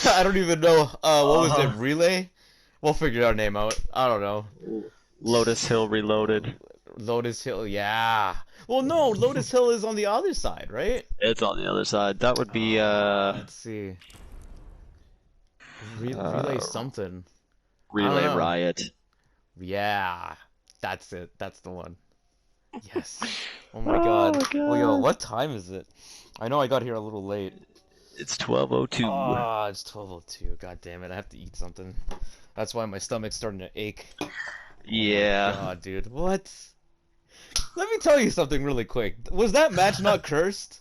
I don't even know. What was it? Relay? We'll figure our name out. I don't know. Lotus Hill Reloaded. Lotus Hill, yeah. Well, no, Lotus Hill is on the other side, right? It's on the other side. That would be Let's see. Relay uh something. I don't Relay know. Riot. Yeah, that's it. That's the one. Yes. Oh my Oh God. my Well, yo, god. what time is it? I know I got here a little late. It's 12:02. Ah, it's 12:02. God damn it, I have to eat something. That's why my stomach's starting to ache. Oh my Yeah. God, dude. What? Let me tell you something really quick. Was that match not cursed?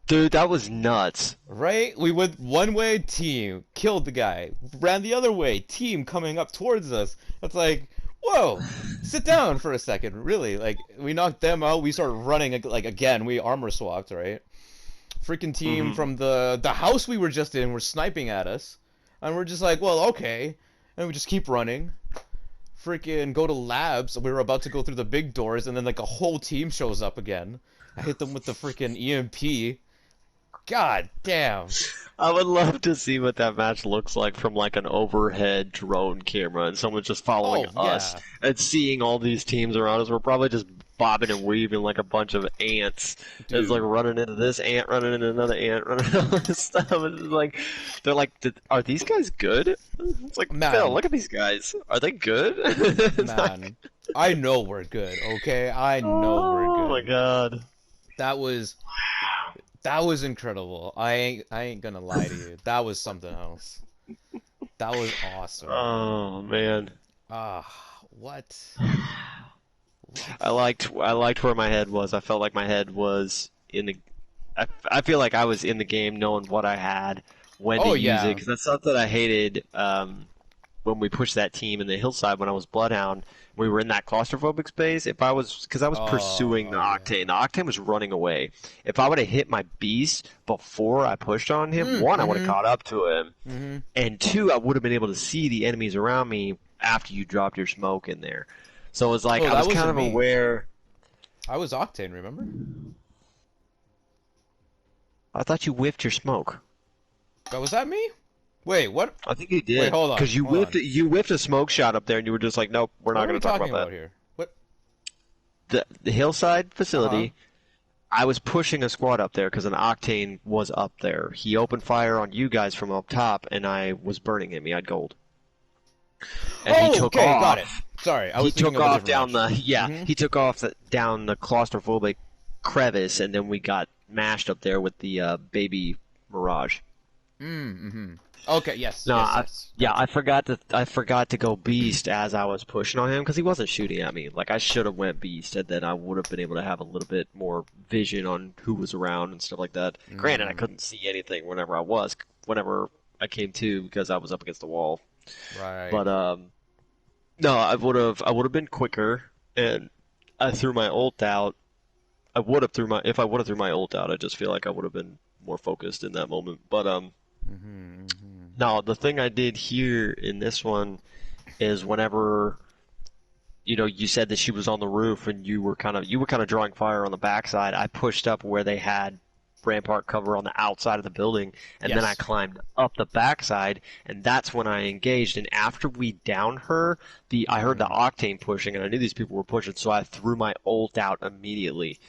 Dude, that was nuts. Right? We went one way, team, killed the guy. Ran the other way, team coming up towards us. It's like, whoa, sit down for a second. Really? Like, we knocked them out. We started running, like, again. We armor swapped, right? Freaking team Hmm. from the house we were just in were sniping at us. And we're just like, well, okay. And we just keep running. Freaking go to labs. We were about to go through the big doors, and then, like, a whole team shows up again. I hit them with the freaking EMP. God damn. I would love to see what that match looks like from like an overhead drone camera and someone just following Oh, us yeah. and seeing all these teams around us. We're probably just bobbing and weaving like a bunch of ants. It's like Dude. running into this ant, running into another ant, running into all this stuff. It's like they're like, Are these guys good?" It's like, Phil, Man, look at these guys. Are they good? It's like, man. I know we're good, okay? I know we're oh my good. god. That was that was incredible. I ain't gonna lie to you. That was something else. That was awesome. Oh man. What? What? I liked where my head was. I felt like my head was in the. I feel like I was in the game, knowing what I had, when to Oh use it, yeah. because that's something I hated. When we pushed that team in the hillside when I was Bloodhound, we were in that claustrophobic space. If I was, because I was pursuing Oh the yeah. Octane was running away. If I would have hit my beast before I pushed on him, one, I would have Mm-hmm. caught up to him, Mm-hmm. and two, I would have been able to see the enemies around me after you dropped your smoke in there. So it was like Oh, I that was kind wasn't of me. aware. I was Octane, remember? I thought you whiffed your smoke. Was that me? Wait, what? I think you Wait, did hold on. because you Hold whiffed on. you whiffed a smoke shot up there, and you were just like, "Nope, we're What not are going we to talk talking about that." about here? What? The hillside Uh-huh. facility. I was pushing a squad up there because an Octane was up there. He opened fire on you guys from up top, and I was burning him. He had gold, and he Oh, took okay, got it. off. Sorry, I He was thinking took of a off different down match. the yeah. Mm-hmm. He took off down the claustrophobic crevice, and then we got mashed up there with the baby Mirage. Mm-hmm. Okay, yes, No, yes, yes. yeah, Gotcha. I forgot to go beast as I was pushing on him because he wasn't shooting at me. Like I should have went beast, and then I would have been able to have a little bit more vision on who was around and stuff like that. Granted, I Mm, couldn't see anything whenever I came to because I was up against the wall. right. But no, I would have been quicker, and I threw my ult out. I would have threw my if I would have threw my ult out. I just feel like I would have been more focused in that moment. But Mm-hmm, mm-hmm. no, the thing I did here in this one is whenever you said that she was on the roof and you were kind of drawing fire on the backside. I pushed up where they had rampart cover on the outside of the building, and then I Yes. climbed up the backside, and that's when I engaged. And after we downed her, the I heard the Mm-hmm. octane pushing, and I knew these people were pushing, so I threw my ult out immediately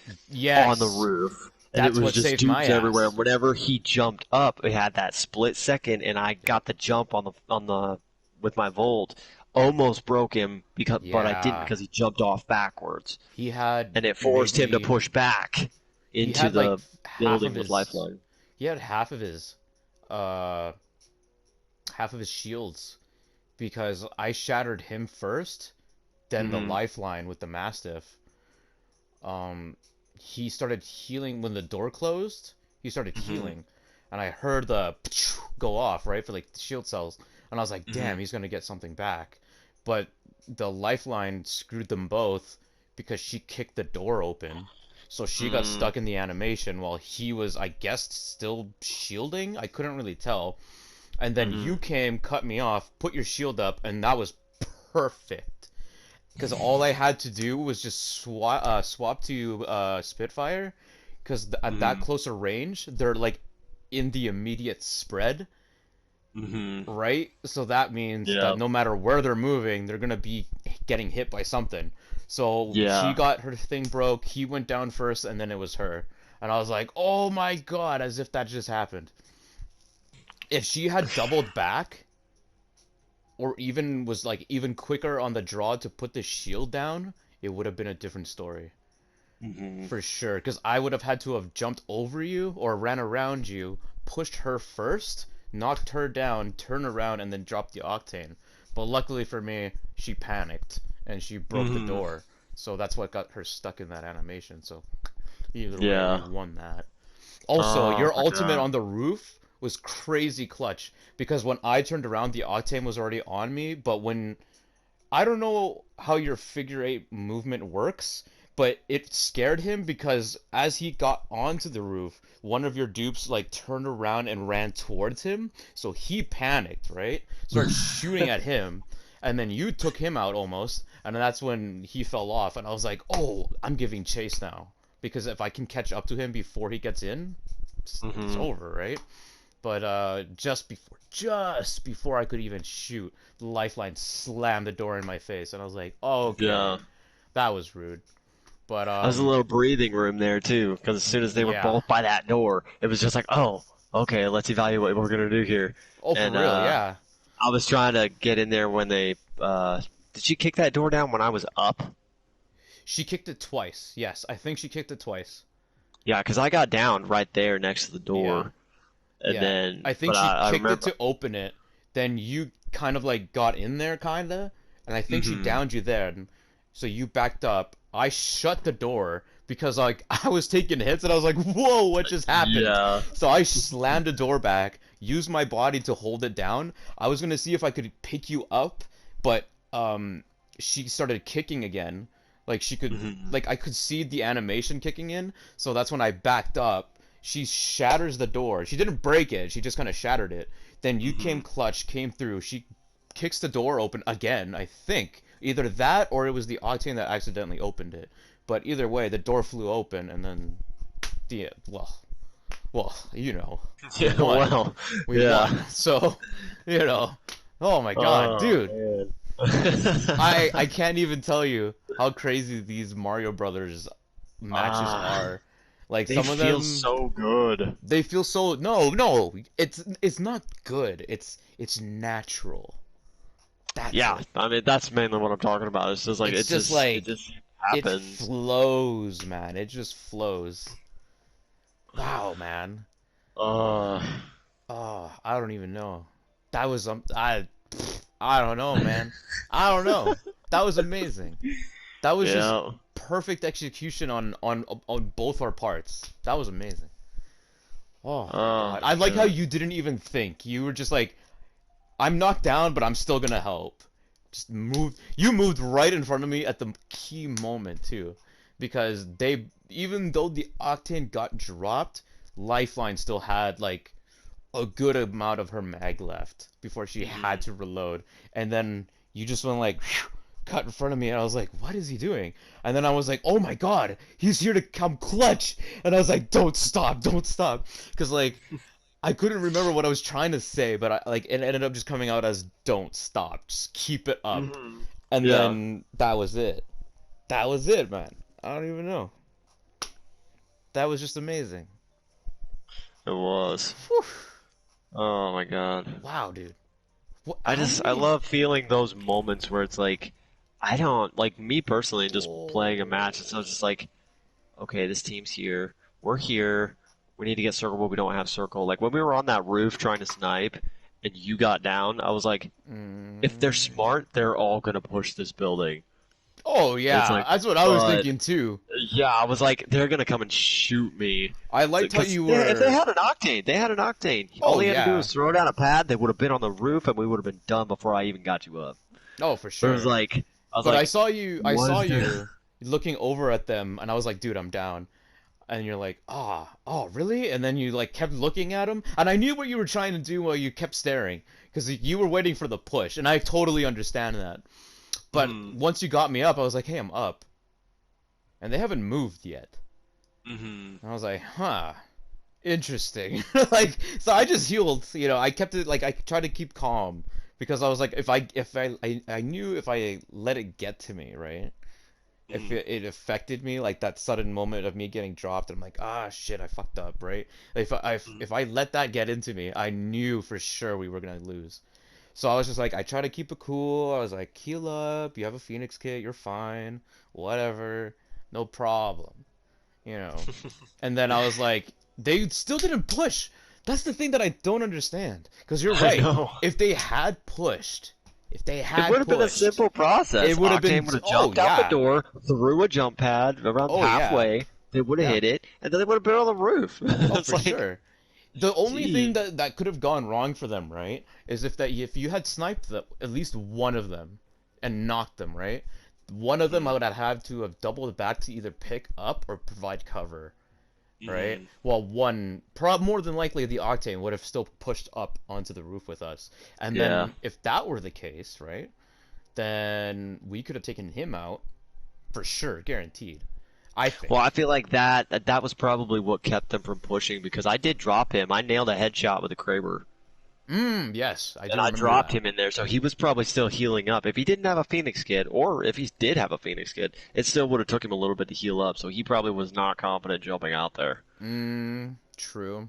on the Yes. roof. And it That's was what just saved my dudes everywhere. ass. Whenever he jumped up, it had that split second, and I Yep. got the jump on the with my volt, almost broke him but I didn't Yeah. because he jumped off backwards, He had and it forced him to maybe push back he into had like the half of building with his lifeline. he had uh half of his shields because I shattered him first, then the Hmm. lifeline with the Mastiff. Um he started healing when the door closed. He started Hmm. healing and I heard the go off, right, for like the shield cells. And I was like, Hmm. "Damn, he's going to get something back." But the lifeline screwed them both because she kicked the door open. So she got Hmm. stuck in the animation while he was, I guess, still shielding. I couldn't really tell. And then Hmm. you came, cut me off, put your shield up, and that was perfect. Because all I had to do was just swap to Spitfire. Because at that Hmm. closer range, they're like in the immediate spread. Mm-hmm. right? So that means that Yeah. no matter where they're moving, they're gonna be getting hit by something. So she Yeah. got her thing broke, he went down first, and then it was her. And I was like, oh my god, as if that just happened. If she had doubled back, or even was like even quicker on the draw to put the shield down, it would have been a different story. Mm-hmm. For sure, because I would have had to have jumped over you or ran around you, pushed her first, knocked her down, turn around, and then dropped the octane. But luckily for me, she panicked and she broke the Mm-hmm. door. So that's what got her stuck in that animation. So either way, we Yeah. won that. Also, Oh your my ultimate God. on the roof was crazy clutch because when I turned around, the octane was already on me. But when I don't know how your figure eight movement works, but it scared him because as he got onto the roof, one of your dupes like turned around and ran towards him. So he panicked, right? Started shooting at him, and then you took him out almost, and that's when he fell off. And I was like, oh, I'm giving chase now because if I can catch up to him before he gets in, it's Mm-hmm. over, right? But just before I could even shoot, the lifeline slammed the door in my face, and I was like, Yeah. okay, that was rude. But I was a little breathing room there too, because as soon as they were yeah. both by that door, it was just like, oh, okay, let's evaluate what we're gonna do here. Oh, for And real, yeah. I was trying to get in there when they did she kick that door down when I was up? She kicked it twice. Yes, I think she kicked it twice. Yeah, because I got down right there next to the Yeah, door, and yeah. then I think but she I kicked it remember. to open it. Then you kind of like got in there, kinda, and I think she Hmm. downed you there. And so you backed up. I shut the door because like I was taking hits, and I was like, "Whoa, what just happened?" Yeah. So I slammed the door back, used my body to hold it down. I was gonna see if I could pick you up, but she started kicking again. Like she could, Hmm. like I could see the animation kicking in. So that's when I backed up. She shatters the door. She didn't break it. She just kind of shattered it. Then you Hmm. came clutch, came through. She kicks the door open again, I think. Either that or it was the Octane that accidentally opened it. But either way, the door flew open and then well, we Yeah. won. Well. We Yeah. won. So, you know, oh my god, Oh dude. man. I can't even tell you how crazy these Mario Brothers matches Ah, are. Like they some of feel them so good. they feel so no, it's not good. It's natural. That's Yeah, it. I mean that's mainly what I'm talking about. It's just like It's it just just it like just it happens. flows, man. It just flows. Wow, man. Uh, Oh, I don't even know. That was I don't know, man. I don't know. That was amazing. That was just yeah. perfect execution on both our parts. That was amazing. Oh my Oh god. I like how man. you didn't even think. You were just like, I'm knocked down, but I'm still gonna help. Just move. You moved right in front of me at the key moment too, because they even though the octane got dropped, Lifeline still had like a good amount of her mag left before she had Hmm. to reload, and then you just went like cut in front of me, and I was like, what is he doing? And then I was like, oh my god, he's here to come clutch, and I was like, don't stop, because like I couldn't remember what I was trying to say, but like it ended up just coming out as don't stop, just keep it up, Hmm. and Yeah, then that was it. That was it, man. I don't even know. That was just amazing. it was. Whew. Oh my God. Wow, dude. What? I How just I many? love feeling those moments where it's like I don't like me personally just playing a match. It's Oh. just like okay, this team's here. We're here. We need to get circle, but we don't have circle. Like when we were on that roof trying to snipe and you got down, I was like, if they're Mm. smart, they're all gonna push this building. Oh And it's yeah, like, that's what I was but thinking too. yeah, I was like, they're gonna come and shoot me. I liked how Because you if they were. had an octane, they had an octane. All Oh they had to do yeah. was throw down a pad. They would have been on the roof, and we would have been done before I even got you up. Oh for But it was sure. like, I was But I like, saw you. I saw was there? you looking over at them, and I was like, dude, I'm down. And you're like, oh, really? And then you like kept looking at him, and I knew what you were trying to do while you kept staring, because you were waiting for the push, and I totally understand that. But Hmm. once you got me up, I was like, hey, I'm up, and they haven't moved yet. Hmm. And I was like, huh, Interesting. Like, so I just healed, you know, I kept it, like, I tried to keep calm because I was like, I knew if I let it get to me, right? If Mhm. it affected me, like that sudden moment of me getting dropped, I'm like, ah, shit, I fucked up, right? If I let that get into me, I knew for sure we were gonna lose. So I was just like, I try to keep it cool. I was like, heal up, you have a Phoenix kit, you're fine, whatever, no problem, you know. And then I was like, they still didn't push. That's the thing that I don't understand. Because you're I right. know. If they had pushed, if they It would had have been a pushed, simple process. it would have Octane been, would have oh jumped out the yeah, door, threw a jump pad around oh yeah, halfway. They would have yeah, hit it, and then they would have been on the roof. oh It's for like, sure. The only thing geez. that could have gone wrong for them, right, is if you had sniped at least one of them and knocked them, right? One of them I Mhm. would have had to have doubled back to either pick up or provide cover, right? Mhm. Well, more than likely the Octane would have still pushed up onto the roof with us. And Yeah. then if that were the case, right, then we could have taken him out for sure, guaranteed. I Well, I think. feel like that was probably what kept them from pushing because I did drop him. I nailed a headshot with a Kraber. Yes, I And do I remember dropped that. him in there, so he was probably still healing up. If he didn't have a Phoenix kit, or if he did have a Phoenix kit, it still would have took him a little bit to heal up. So he probably was not confident jumping out there. True.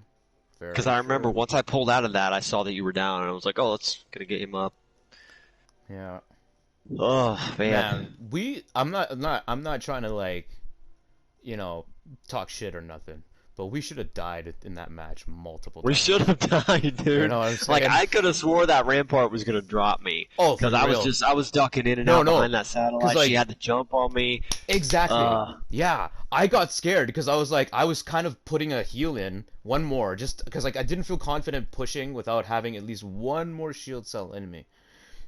Because Very I remember true. once I pulled out of that, I saw that you were down, and I was like, "Oh, let's gonna get him up." Yeah. Oh Man, man, I'm not trying to like, you know, talk shit or nothing, but we should have died in that match multiple we should times. have died, You dude. know what I'm Like saying? I could have swore that Rampart was gonna drop me Oh, for because real. I was ducking in and No, out no. behind that Cause satellite. She like had to jump on me. exactly. Uh, Yeah, I got scared because I was like I was kind of putting a heal in one more just because like I didn't feel confident pushing without having at least one more shield cell in me.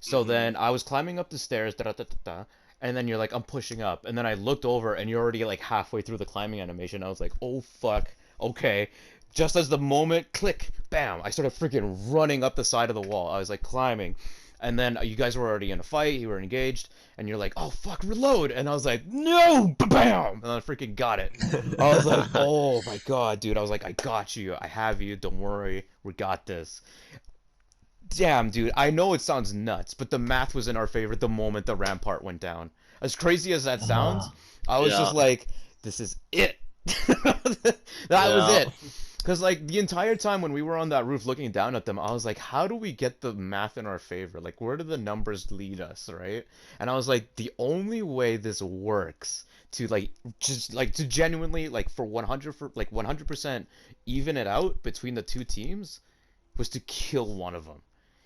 So mhm. then I was climbing up the stairs, da da da da da, and then you're like, I'm pushing up, and then I looked over, and you're already like halfway through the climbing animation. I was like, oh fuck, okay. Just as the moment, click, bam, I started freaking running up the side of the wall. I was like climbing, and then you guys were already in a fight. You were engaged, and you're like, oh fuck, reload, and I was like, no, bam, and I freaking got it. I was like, oh my god, dude. I was like, I got you. I have you. Don't worry. We got this. Damn, dude, I know it sounds nuts, but the math was in our favor the moment the rampart went down. As crazy as that sounds, I was just Yeah, like, this is it. That was yeah. it. Because, like, the entire time when we were on that roof looking down at them, I was like, how do we get the math in our favor? Like, where do the numbers lead us, right? And I was like, the only way this works to, like, just, like, to genuinely, like, for 100% even it out between the two teams was to kill one of them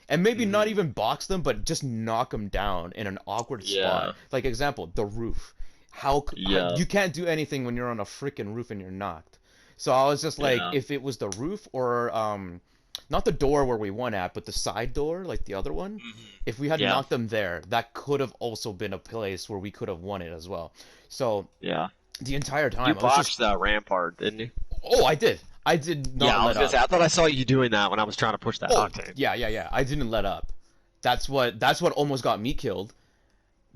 and maybe not Mhm. even box them, but just knock them down in an awkward spot. Yeah, Like example, the roof. How yeah, you can't do anything when you're on a freaking roof and you're knocked. So I was just like, yeah. if it was the roof or not the door where we won at, but the side door, like the other one. Mhm. If we had Yeah, knocked them there, that could have also been a place where we could have won it as well. So yeah. the entire You time I was just, botched that rampart, didn't you? oh, I did. I did Yeah, not I let was gonna say. up. I thought I saw you doing that when I was trying to push that Oh, octane. yeah, yeah, yeah. I didn't let up. That's what almost got me killed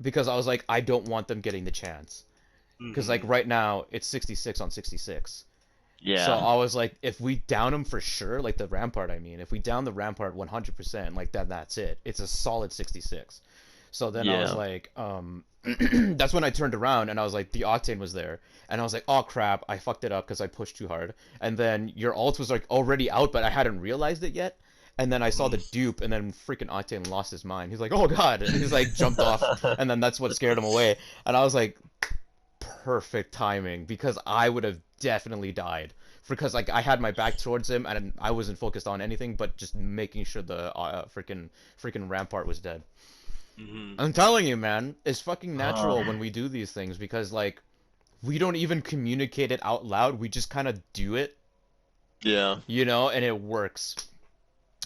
because I was like I don't want them getting the chance. Cuz like Mhm. right now it's 66 on 66. So Yeah, I was like if we down them for sure, like the rampart I mean, if we down the rampart 100%, like that's it. It's a solid 66. So then I was yeah. like that's when I turned around and I was like the octane was there and I was like oh crap, I fucked it up cuz I pushed too hard. And then your ult was like already out but I hadn't realized it yet. And then I saw the Mhm. dupe, and then freaking Octane lost his mind. He's like, "Oh God!" And he's like jumped off, and then that's what scared him away. And I was like, "Perfect timing," because I would have definitely died because like I had my back towards him, and I wasn't focused on anything but just making sure the freaking rampart was dead. Mhm. I'm telling you, man, it's fucking natural Uh, when we do these things because like we don't even communicate it out loud. We just kind of do it, yeah, and it works.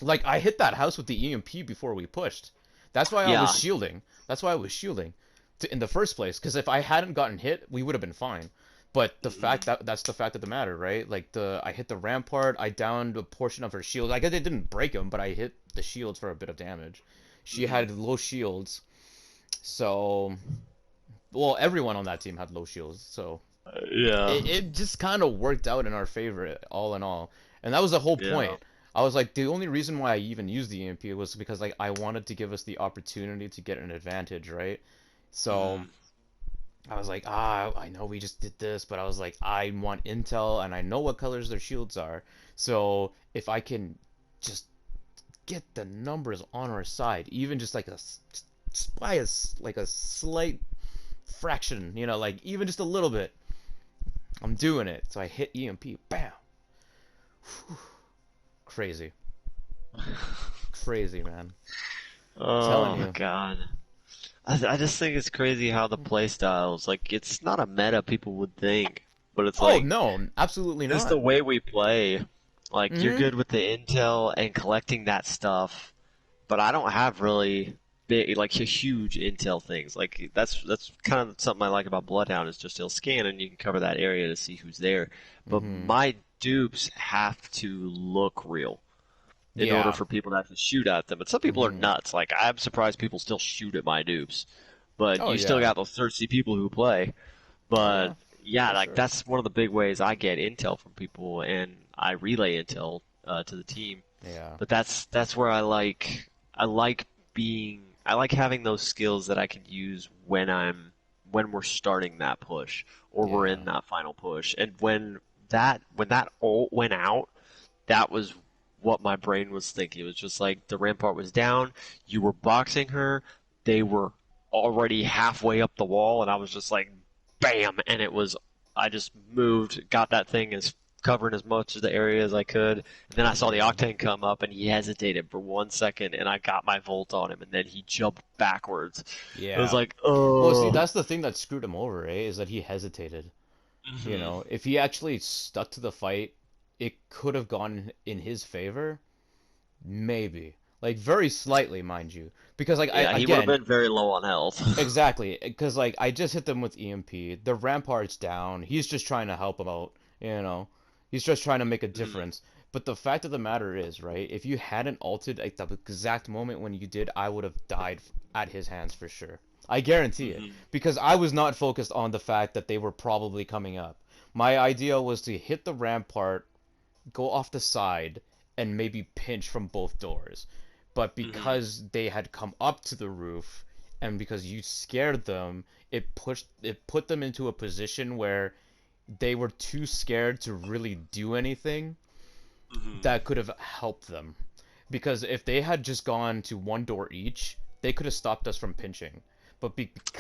Like I hit that house with the EMP before we pushed. That's why I was yeah. shielding. That's why I was shielding in the first place. Because if I hadn't gotten hit, we would have been fine. But the fact Mhm. that's the fact of the matter, right? Like I hit the rampart, I downed a portion of her shield. I guess it didn't break them, but I hit the shields for a bit of damage. She Mhm. had low shields, so well everyone on that team had low shields, so Yeah. it just kind of worked out in our favor all in all. And that was the whole Yeah. point. I was like, the only reason why I even used the EMP was because like I wanted to give us the opportunity to get an advantage, right? So Mhm. I was like, I know we just did this, but I was like, I want intel and I know what colors their shields are. So if I can just get the numbers on our side, even just like just by like a slight fraction, like even just a little bit, I'm doing it. So I hit EMP, bam, crazy, crazy, man. Telling Oh you. God. I just think it's crazy how the play styles, like, it's not a meta people would think, but it's Oh like, no, absolutely this is the not. way we play. Like, you're Mm-hmm. good with the intel and collecting that stuff, but I don't have really big, like, huge intel things. Like, that's kind of something I like about Bloodhound is just he'll scan and you can cover that area to see who's there. But Mm-hmm. my dupes have to look real in order Yeah. for people to have to shoot at them. But some people are Mm-hmm. nuts. Like, I'm surprised people still shoot at my dupes. But Oh you still yeah. got those thirsty people who play. Oh But yeah. yeah, For like sure. that's one of the big ways I get intel from people, and I relay intel to the team. Yeah. But that's where I like having those skills that I can use when we're starting that push or we're Yeah. in that final push. And when that ult went out, that was what my brain was thinking. It was just like the rampart was down, you were boxing her, they were already halfway up the wall, and I was just like, bam, and I just moved, got that thing as covering as much of the area as I could, and then I saw the Yeah. Octane come up, and he hesitated for 1 second, and I got my volt on him, and then he jumped backwards. It was Yeah. like, Well, see, oh. that's the thing that screwed him over, eh? Is that he hesitated. Hmm. If he actually stuck to the fight, it could have gone in his favor. Maybe. Like, very slightly, mind you. Because, like, Yeah, he would have again, been very low on health. exactly. Because, like, I just hit them with EMP. The rampart's down. He's just trying to help him out, you know? He's just trying to make a Mhm. difference. But the fact of the matter is, right, if you hadn't ulted at the exact moment when you did, I would have died at his hands for sure. I guarantee it. Mhm. Because I was not focused on the fact that they were probably coming up. My idea was to hit the rampart, go off the side, and maybe pinch from both doors. But Mhm. because they had come up to the roof, and because you scared them, it put them into a position where they were too scared to really do anything Mhm. that could have helped them. Because if they had just gone to one door each, they could have stopped us from pinching.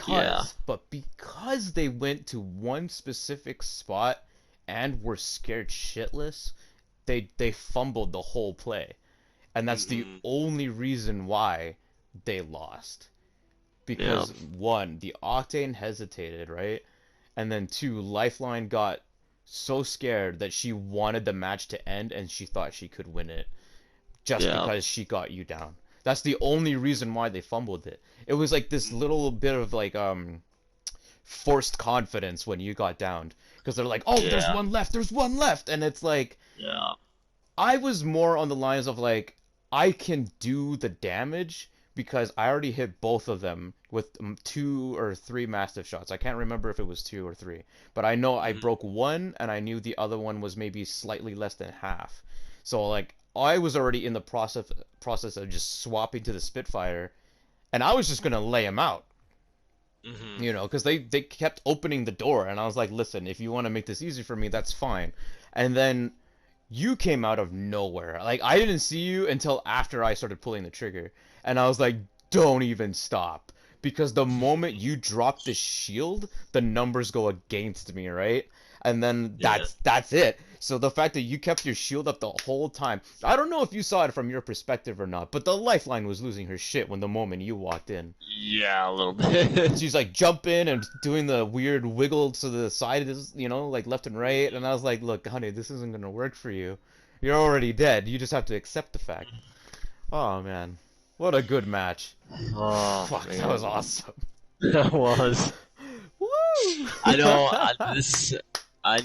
Yeah. But because they went to one specific spot and were scared shitless, they fumbled the whole play. And that's the Mhm. only reason why they lost. Yeah. Because one, the Octane hesitated, right? And then two, Lifeline got so scared that she wanted the match to end and she thought she could win it just Yeah. because she got you down. That's the only reason why they fumbled it. It was like this Mhm. little bit of like forced confidence when you got downed because they're like, "Oh, there's Yeah. one left. There's one left." And it's like Yeah. I was more on the lines of like I can do the damage because I already hit both of them with two or three massive shots. I can't remember if it was two or three, but I know I Mhm. broke one and I knew the other one was maybe slightly less than half. So like I was already in the process of just swapping to the Spitfire, and I was just gonna lay him out, Mhm. because they kept opening the door, and I was like, listen, if you want to make this easy for me, that's fine. And then you came out of nowhere. Like I didn't see you until after I started pulling the trigger, and I was like, "Don't even stop." Because the moment you drop the shield, the numbers go against me, right? And then Yeah. that's it. So the fact that you kept your shield up the whole time, I don't know if you saw it from your perspective or not, but the lifeline was losing her shit when the moment you walked in. Yeah, a little bit. She's like jumping and doing the weird wiggle to the side, like left and right. And I was like, look, honey, this isn't gonna work for you. You're already dead. You just have to accept the fact. Oh man, what a good match. Oh Fuck, that was man, awesome. that was. Woo! I know this. I'm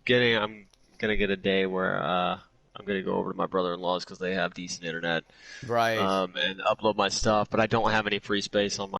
gonna get a day where I'm gonna go over to my brother-in-law's because they have decent internet, Right. and upload my stuff, but I don't have any free space on